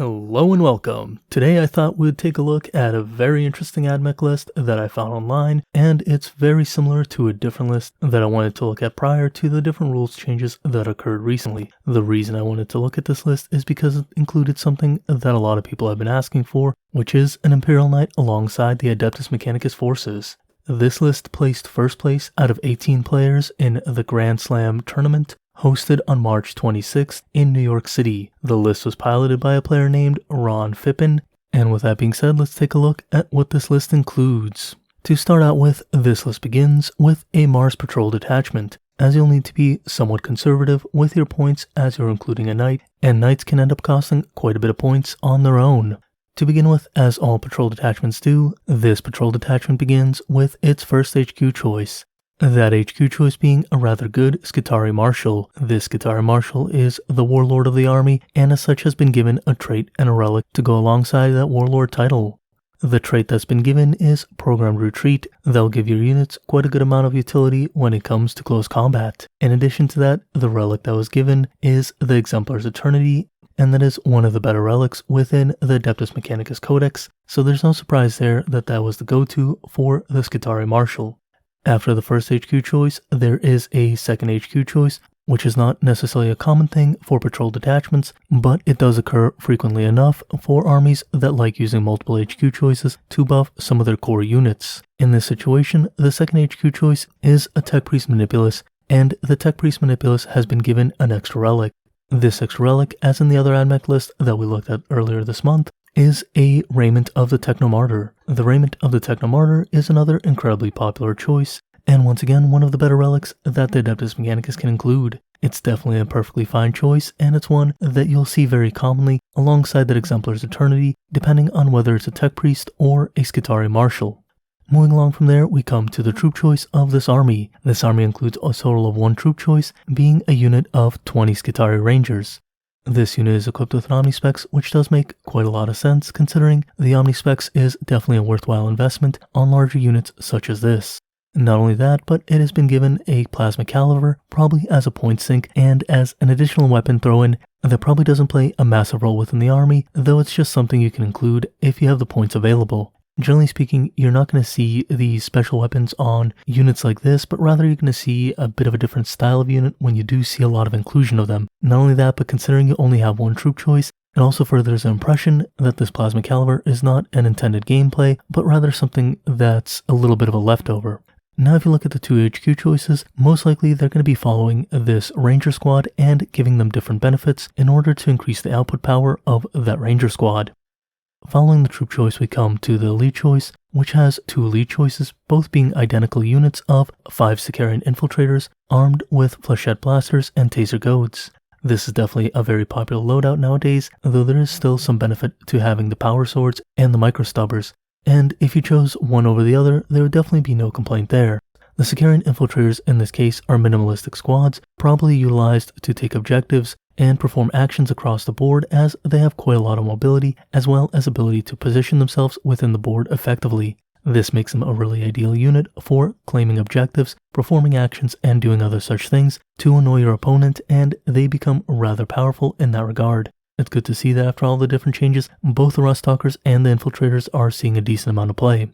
Hello and welcome. Today I thought we'd take a look at a very interesting Admech list that I found online, and it's very similar to a different list that I wanted to look at prior to the different rules changes that occurred recently. The reason I wanted to look at this list is because it included something that a lot of people have been asking for, which is an Imperial Knight alongside the Adeptus Mechanicus forces. This list placed first place out of 18 players in the Grand Slam tournament, hosted on March 26th in New York City. The list was piloted by a player named Ron Fippen, and with that being said, let's take a look at what this list includes. To start out with, this list begins with a Mars Patrol Detachment, as you'll need to be somewhat conservative with your points as you're including a Knight, and Knights can end up costing quite a bit of points on their own. To begin with, as all patrol detachments do, this patrol detachment begins with its first HQ choice. That HQ choice being a rather good Skitarii Marshal. This Skitarii Marshal is the Warlord of the army, and as such has been given a trait and a relic to go alongside that Warlord title. The trait that's been given is Programmed Retreat. That'll give your units quite a good amount of utility when it comes to close combat. In addition to that, the relic that was given is the Exemplar's Eternity, and that is one of the better relics within the Adeptus Mechanicus Codex, so there's no surprise there that that was the go-to for the Skitarii Marshal. After the first HQ choice, there is a second HQ choice, which is not necessarily a common thing for patrol detachments, but it does occur frequently enough for armies that like using multiple HQ choices to buff some of their core units. In this situation, the second HQ choice is a Tech Priest Manipulus, and the Tech Priest Manipulus has been given an extra relic. This extra relic, as in the other Admech list that we looked at earlier this month, is a Raiment of the Techno Martyr. The Raiment of the Techno Martyr is another incredibly popular choice, and once again one of the better relics that the Adeptus Mechanicus can include. It's definitely a perfectly fine choice, and it's one that you'll see very commonly alongside that Exemplar's Eternity, depending on whether it's a Tech Priest or a Skitarii Marshal. Moving along from there, we come to the troop choice of this army. This army includes a total of one troop choice, being a unit of 20 Skitarii Rangers. This unit is equipped with an Omnispecs, which does make quite a lot of sense considering the Omnispecs is definitely a worthwhile investment on larger units such as this. Not only that, but it has been given a Plasma Caliber, probably as a point sink and as an additional weapon throw-in that probably doesn't play a massive role within the army, though it's just something you can include if you have the points available. Generally speaking, you're not going to see these special weapons on units like this, but rather you're going to see a bit of a different style of unit when you do see a lot of inclusion of them. Not only that, but considering you only have one troop choice, it also furthers the impression that this Plasma Caliber is not an intended gameplay, but rather something that's a little bit of a leftover. Now if you look at the two HQ choices, most likely they're going to be following this Ranger Squad and giving them different benefits in order to increase the output power of that Ranger Squad. Following the troop choice, we come to the elite choice, which has two elite choices, both being identical units of 5 Sicarian infiltrators armed with flechette blasters and taser goads. This is definitely a very popular loadout nowadays, though there is still some benefit to having the power swords and the microstubbers, and if you chose one over the other, there would definitely be no complaint there. The Sicarian infiltrators in this case are minimalistic squads, probably utilized to take objectives and perform actions across the board, as they have quite a lot of mobility as well as ability to position themselves within the board effectively. This makes them a really ideal unit for claiming objectives, performing actions, and doing other such things to annoy your opponent, and they become rather powerful in that regard. It's good to see that after all the different changes, both the Rustalkers and the Infiltrators are seeing a decent amount of play.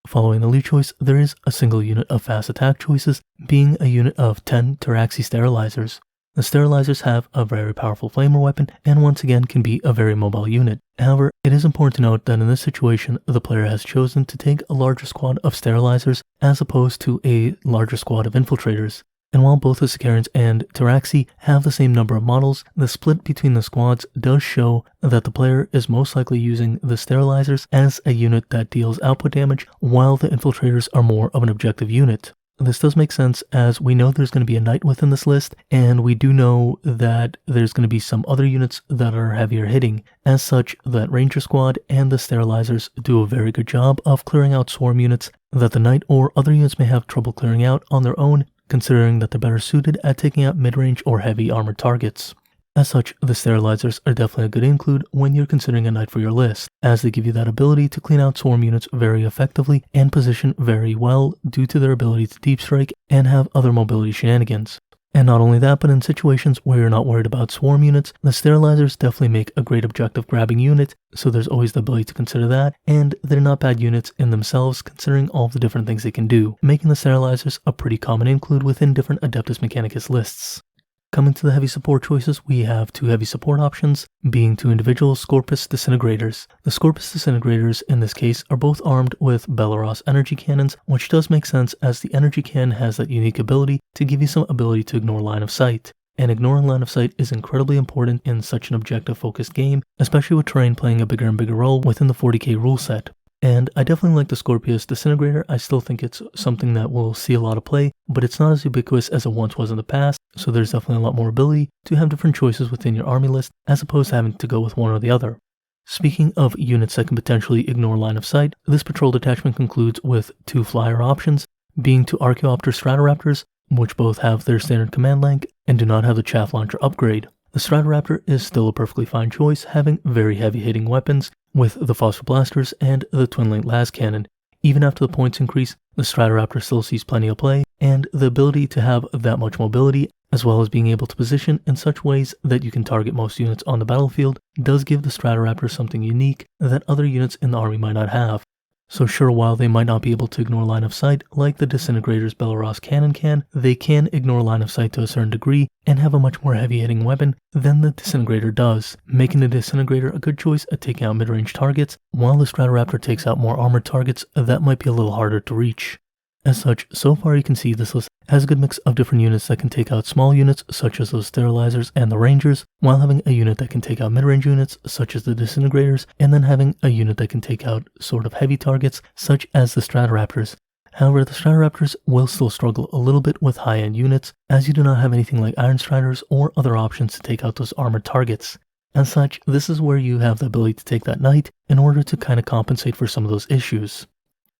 Following the elite choice, there is a single unit of fast attack choices, being a unit of 10 Taraxi Sterilizers. The Sterilizers have a very powerful flamer weapon and once again can be a very mobile unit. However, it is important to note that in this situation, the player has chosen to take a larger squad of Sterilizers as opposed to a larger squad of Infiltrators. And while both the Sicarians and Taraxi have the same number of models, the split between the squads does show that the player is most likely using the Sterilizers as a unit that deals output damage, while the Infiltrators are more of an objective unit. This does make sense, as we know there's going to be a Knight within this list, and we do know that there's going to be some other units that are heavier hitting. As such, that Ranger Squad and the Sterilizers do a very good job of clearing out swarm units that the Knight or other units may have trouble clearing out on their own, considering that they're better suited at taking out mid-range or heavy armored targets. As such, the Sterilizers are definitely a good include when you're considering a Knight for your list, as they give you that ability to clean out swarm units very effectively and position very well due to their ability to deep strike and have other mobility shenanigans. And not only that, but in situations where you're not worried about swarm units, the sterilizers definitely make a great objective grabbing unit, so there's always the ability to consider that, and they're not bad units in themselves considering all the different things they can do, making the sterilizers a pretty common include within different Adeptus Mechanicus lists. Coming to the heavy support choices, we have 2 heavy support options, being 2 individual Scorpius Disintegrators. The Scorpius Disintegrators in this case are both armed with Belleros energy cannons, which does make sense as the energy cannon has that unique ability to give you some ability to ignore line of sight. And ignoring line of sight is incredibly important in such an objective-focused game, especially with terrain playing a bigger and bigger role within the 40k rule set. And I definitely like the Scorpius Disintegrator. I still think it's something that will see a lot of play, but it's not as ubiquitous as it once was in the past, so there's definitely a lot more ability to have different choices within your army list as opposed to having to go with one or the other. Speaking of units that can potentially ignore line of sight, this patrol detachment concludes with 2 flyer options, being 2 Archaeopter Stratoraptors, which both have their standard command length and do not have the chaff launcher upgrade. The Stratoraptor is still a perfectly fine choice, having very heavy hitting weapons with the Phosphor Blasters and the Twin Link Las Cannon. Even after the points increase, the Stratoraptor still sees plenty of play, and the ability to have that much mobility, as well as being able to position in such ways that you can target most units on the battlefield, does give the Stratoraptor something unique that other units in the army might not have. So sure, while they might not be able to ignore line of sight like the Disintegrator's Belleros cannon can, they can ignore line of sight to a certain degree and have a much more heavy hitting weapon than the Disintegrator does, making the Disintegrator a good choice at taking out mid-range targets, while the Stratoraptor takes out more armored targets that might be a little harder to reach. As such, so far you can see this list has a good mix of different units that can take out small units such as those sterilizers and the rangers, while having a unit that can take out mid-range units such as the disintegrators, and then having a unit that can take out sort of heavy targets such as the Stratoraptors. However, the Stratoraptors will still struggle a little bit with high-end units, as you do not have anything like Iron Striders or other options to take out those armored targets. As such, this is where you have the ability to take that knight in order to kind of compensate for some of those issues.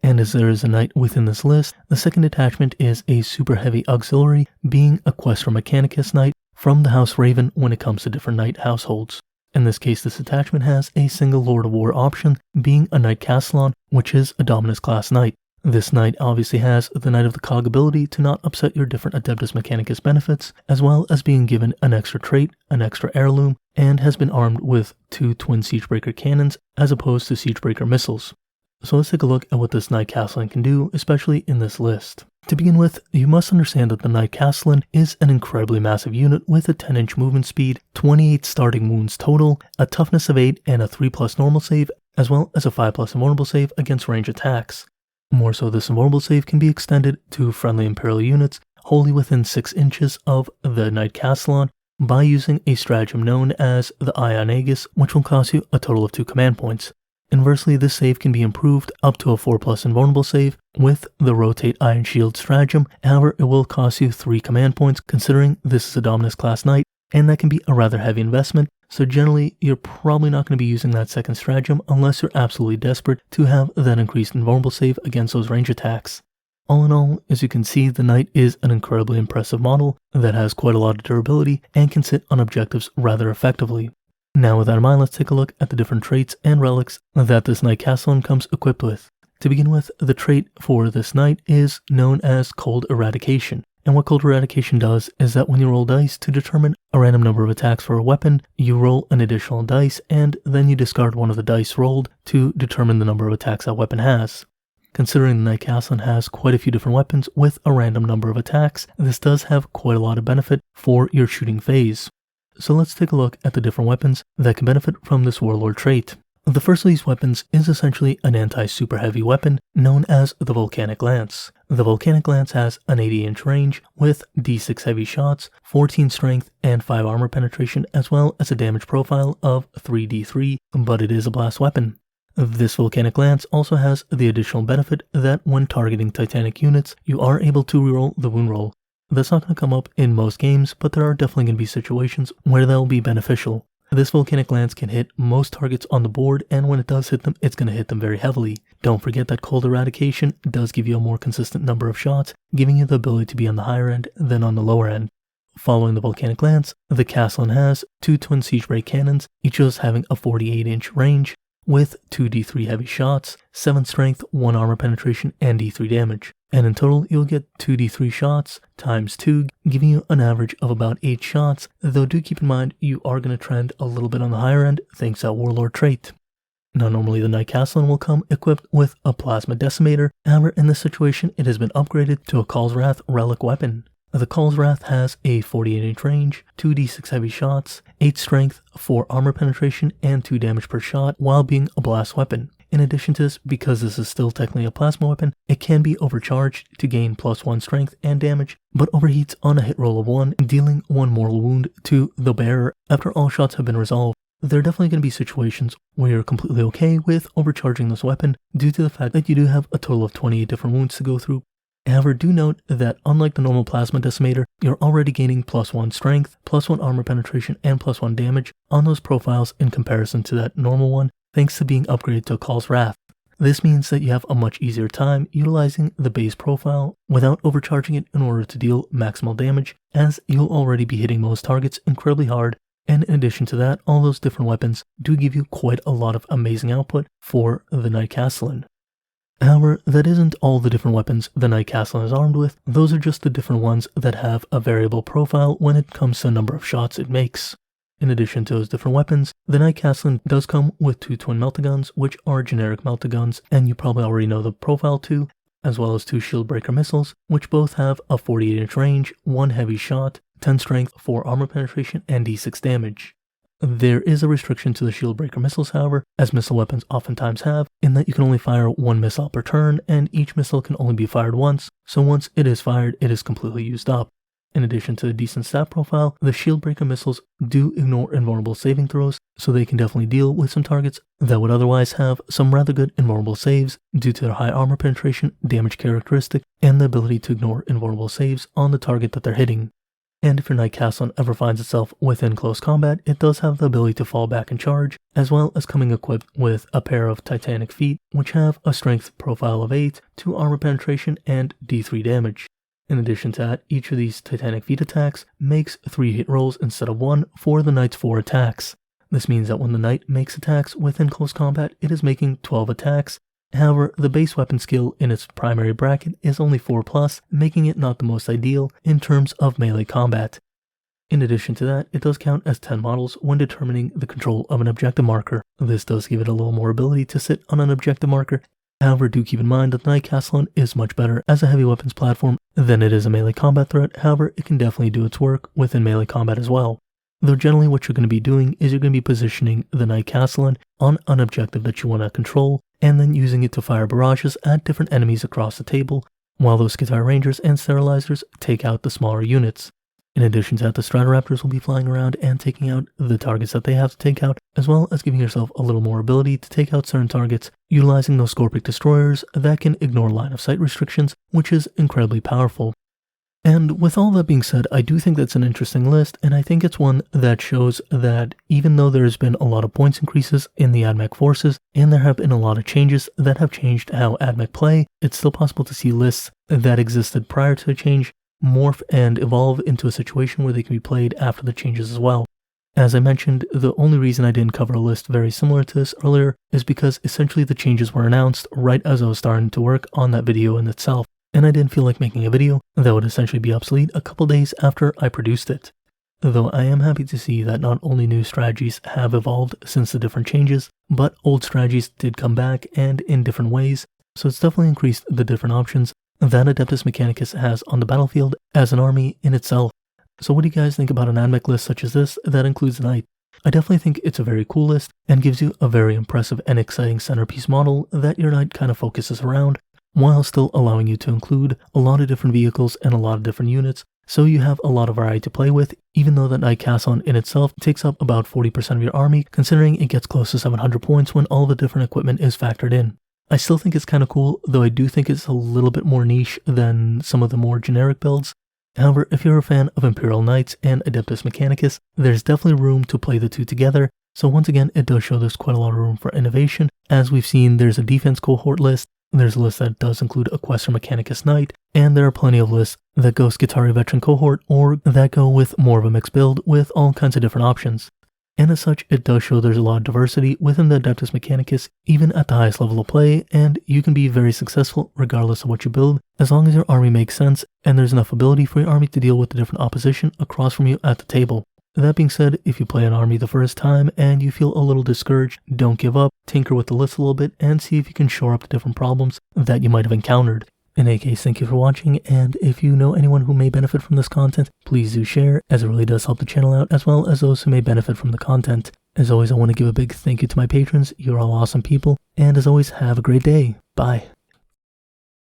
And as there is a knight within this list, the second detachment is a super heavy auxiliary, being a Questor Mechanicus knight from the House Raven when it comes to different knight households. In this case, this detachment has a single Lord of War option, being a Knight Castellan, which is a Dominus class knight. This knight obviously has the Knight of the Cog ability to not upset your different Adeptus Mechanicus benefits, as well as being given an extra trait, an extra heirloom, and has been armed with 2 twin Siegebreaker cannons as opposed to Siegebreaker missiles. So let's take a look at what this Knight Castellan can do, especially in this list. To begin with, you must understand that the Knight Castellan is an incredibly massive unit with a 10-inch movement speed, 28 starting wounds total, a toughness of 8 and a 3+ normal save, as well as a 5+ invulnerable save against range attacks. More so, this invulnerable save can be extended to friendly Imperial units wholly within 6 inches of the Knight Castellan by using a stratagem known as the Ion Aegis, which will cost you a total of 2 command points. Inversely, this save can be improved up to a 4+ invulnerable save with the Rotate Iron Shield stratagem. However, it will cost you 3 command points considering this is a Dominus class knight, and that can be a rather heavy investment, so generally you're probably not going to be using that second stratagem unless you're absolutely desperate to have that increased invulnerable save against those range attacks. All in all, as you can see, the knight is an incredibly impressive model that has quite a lot of durability and can sit on objectives rather effectively. Now with that in mind, let's take a look at the different traits and relics that this Knight Castellan comes equipped with. To begin with, the trait for this knight is known as Cold Eradication. And what Cold Eradication does is that when you roll dice to determine a random number of attacks for a weapon, you roll an additional dice and then you discard one of the dice rolled to determine the number of attacks that weapon has. Considering the Knight Castellan has quite a few different weapons with a random number of attacks, this does have quite a lot of benefit for your shooting phase. So let's take a look at the different weapons that can benefit from this Warlord trait. The first of these weapons is essentially an anti-super heavy weapon known as the Volcanic Lance. The Volcanic Lance has an 80-inch range with d6 heavy shots, 14 strength, and 5 armor penetration, as well as a damage profile of 3d3, but it is a blast weapon. This Volcanic Lance also has the additional benefit that when targeting Titanic units, you are able to reroll the wound roll. That's not going to come up in most games, but there are definitely going to be situations where that will be beneficial. This Volcanic Lance can hit most targets on the board, and when it does hit them, it's going to hit them very heavily. Don't forget that Cold Eradication does give you a more consistent number of shots, giving you the ability to be on the higher end than on the lower end. Following the Volcanic Lance, the Castellan has 2 twin Siegebreaker cannons, each of those having a 48-inch range, with 2d3 heavy shots, 7 strength, 1 armor penetration, and d3 damage. And in total, you'll get 2d3 shots times 2, giving you an average of about 8 shots, though do keep in mind you are going to trend a little bit on the higher end thanks to that Warlord trait. Now normally the Knight Castellan will come equipped with a Plasma Decimator, however in this situation it has been upgraded to a Call's Wrath relic weapon. The Call's Wrath has a 48-inch range, 2d6 heavy shots, 8 strength, 4 armor penetration, and 2 damage per shot while being a blast weapon. In addition to this, because this is still technically a plasma weapon, it can be overcharged to gain +1 strength and damage, but overheats on a hit roll of 1, dealing 1 mortal wound to the bearer after all shots have been resolved. There are definitely going to be situations where you're completely okay with overcharging this weapon due to the fact that you do have a total of 28 different wounds to go through. However, do note that unlike the normal Plasma Decimator, you're already gaining +1 strength, +1 armor penetration, and +1 damage on those profiles in comparison to that normal one, thanks to being upgraded to a Call's Wrath. This means that you have a much easier time utilizing the base profile without overcharging it in order to deal maximal damage, as you'll already be hitting most targets incredibly hard, and in addition to that, all those different weapons do give you quite a lot of amazing output for the Knight Castellan. However, that isn't all the different weapons the Knight Castellan is armed with, those are just the different ones that have a variable profile when it comes to the number of shots it makes. In addition to those different weapons, the Knight Castellan does come with 2 twin meltaguns, which are generic meltaguns, and you probably already know the profile too, as well as 2 shield breaker missiles, which both have a 48-inch range, 1 heavy shot, 10 strength, 4 armor penetration, and d6 damage. There is a restriction to the shield breaker missiles, however, as missile weapons oftentimes have, in that you can only fire 1 missile per turn, and each missile can only be fired once, so once it is fired, it is completely used up. In addition to the decent stat profile, the shield breaker missiles do ignore invulnerable saving throws, so they can definitely deal with some targets that would otherwise have some rather good invulnerable saves due to their high armor penetration, damage characteristic, and the ability to ignore invulnerable saves on the target that they're hitting. And if your Knight Castellan ever finds itself within close combat, it does have the ability to fall back and charge, as well as coming equipped with a pair of Titanic feet, which have a strength profile of 8, 2 armor penetration, and d3 damage. In addition to that, each of these Titanic feet attacks makes 3 hit rolls instead of 1 for the Knight's 4 attacks. This means that when the Knight makes attacks within close combat, it is making 12 attacks. However, the base weapon skill in its primary bracket is only 4+, making it not the most ideal in terms of melee combat. In addition to that, it does count as 10 models when determining the control of an objective marker. This does give it a little more ability to sit on an objective marker. However, do keep in mind that the Knight Castellan is much better as a heavy weapons platform than it is a melee combat threat. However, it can definitely do its work within melee combat as well. Though generally what you're going to be doing is you're going to be positioning the Knight Castellan on an objective that you want to control, and then using it to fire barrages at different enemies across the table, while those Guitar Rangers and Sterilizers take out the smaller units. In addition to that, the Stratoraptors will be flying around and taking out the targets that they have to take out, as well as giving yourself a little more ability to take out certain targets, utilizing those Scorpius Destroyers that can ignore line of sight restrictions, which is incredibly powerful. And with all that being said, I do think that's an interesting list, and I think it's one that shows that even though there's been a lot of points increases in the Admech forces, and there have been a lot of changes that have changed how Admech play, it's still possible to see lists that existed prior to the change morph and evolve into a situation where they can be played after the changes as well. As I mentioned, the only reason I didn't cover a list very similar to this earlier is because essentially the changes were announced right as I was starting to work on that video in itself, and I didn't feel like making a video that would essentially be obsolete a couple days after I produced it. Though I am happy to see that not only new strategies have evolved since the different changes, but old strategies did come back and in different ways, so it's definitely increased the different options that Adeptus Mechanicus has on the battlefield as an army in itself. So what do you guys think about an Admech list such as this that includes the Knight? I definitely think it's a very cool list and gives you a very impressive and exciting centerpiece model that your Knight kind of focuses around, while still allowing you to include a lot of different vehicles and a lot of different units, so you have a lot of variety to play with, even though that Knight Castellan in itself takes up about 40% of your army, considering it gets close to 700 points when all the different equipment is factored in. I still think it's kind of cool, though I do think it's a little bit more niche than some of the more generic builds. However, if you're a fan of Imperial Knights and Adeptus Mechanicus, there's definitely room to play the two together, so once again it does show there's quite a lot of room for innovation. As we've seen, there's a defense cohort list, there's a list that does include a Questor Mechanicus Knight, and there are plenty of lists that go Skitarii Veteran cohort or that go with more of a mixed build with all kinds of different options. and as such, it does show there's a lot of diversity within the Adeptus Mechanicus, even at the highest level of play, and you can be very successful regardless of what you build, as long as your army makes sense, and there's enough ability for your army to deal with the different opposition across from you at the table. That being said, if you play an army the first time and you feel a little discouraged, don't give up, tinker with the list a little bit, and see if you can shore up the different problems that you might have encountered. In any case, thank you for watching, and if you know anyone who may benefit from this content, please do share, as it really does help the channel out, as well as those who may benefit from the content. As always, I want to give a big thank you to my patrons. You're all awesome people, and as always, have a great day. Bye.